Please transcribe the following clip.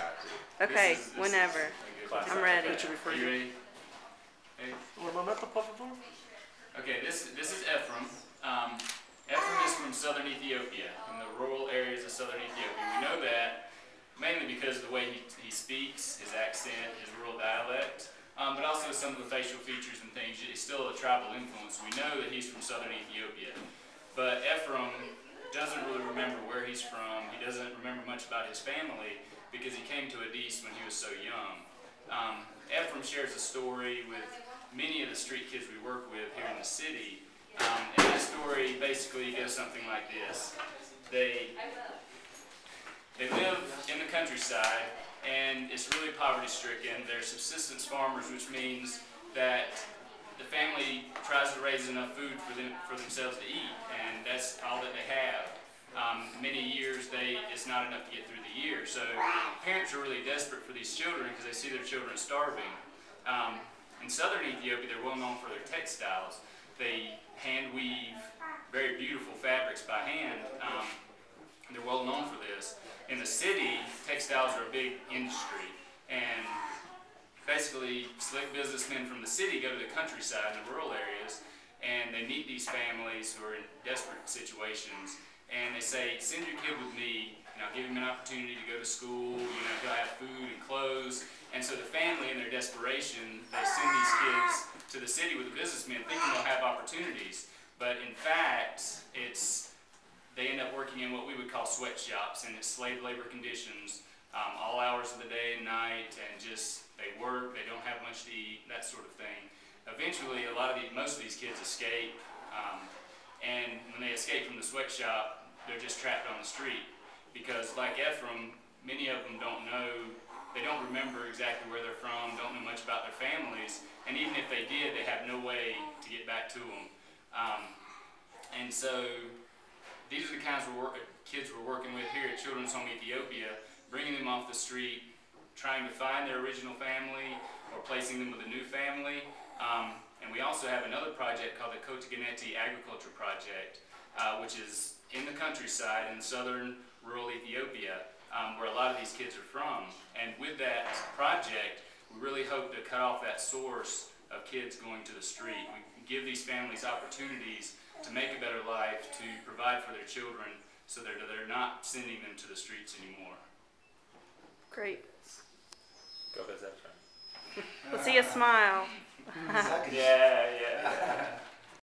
got to. Okay, whenever. I'm ready. That should be free. You ready? Hey. Okay, this is Ephraim. Ephraim is from southern Ethiopia, in the rural areas of southern Ethiopia. We know that mainly because of the way he speaks, his accent, his rural dialect, but also some of the facial features and things. It's still a tribal influence. We know that he's from southern Ethiopia. But Ephraim doesn't really remember where he's from. He doesn't remember much about his family because he came to Addis when he was so young. Ephraim shares a story with many of the street kids we work with here in the city. And that story basically goes something like this. They live in the countryside, and it's really poverty-stricken. They're subsistence farmers, which means that the family tries to raise enough food for themselves to eat, and that's all that they have. Many years, it's not enough to get through the year. So parents are really desperate for these children because they see their children starving. In southern Ethiopia, they're well known for their textiles. They hand weave very beautiful fabrics by hand. They're well known for this. In the city, textiles are a big industry, and basically slick businessmen from the city go to the countryside and the rural areas, and they meet these families who are in desperate situations, and they say, send your kid with me, and I'll give him an opportunity to go to school, he'll have food and clothes. And so the family, in their desperation, they send these kids to the city with the businessmen thinking they'll have opportunities. But in fact, they end up working in what we would call sweatshops, and it's slave labor conditions, all hours of the day and night, and just they work, they don't have much to eat, that sort of thing. Eventually, most of these kids escape, and when they escape from the sweatshop, they're just trapped on the street. Because like Ephraim, many of them don't remember exactly where they're from, don't know much about their families, and even if they did, they have no way to get back to them. And so these are the kinds of kids we're working with here at Children's Home Ethiopia, bringing them off the street, trying to find their original family, or placing them with a new family. And we also have another project called the Kotiganeti Agriculture Project, which is in the countryside in southern rural Ethiopia, where a lot of these kids are from. And with that project, we really hope to cut off that source of kids going to the street. We give these families opportunities to make a better life, to provide for their children, so that they're not sending them to the streets anymore. Great. Go visit that friend. We'll see a smile. Yeah.